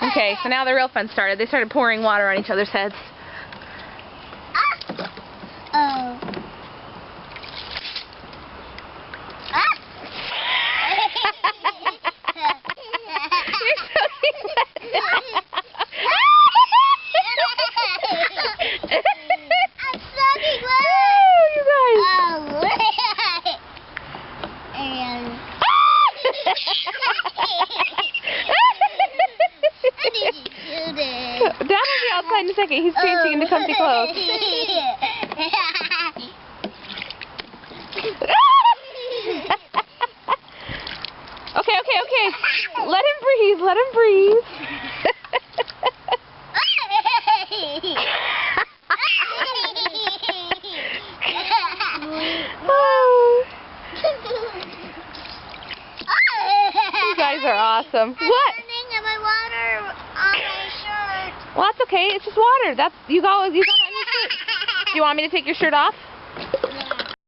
Okay, so now the real fun started. They started pouring water on each other's heads. Oh. You're so I'm soaking wet. you guys. Dad will be outside in a second. He's changing into comfy clothes. Okay. Let him breathe. Let him breathe. You guys are awesome. What? Well, that's okay. It's just water. You got it on your shirt. Do you want me to take your shirt off?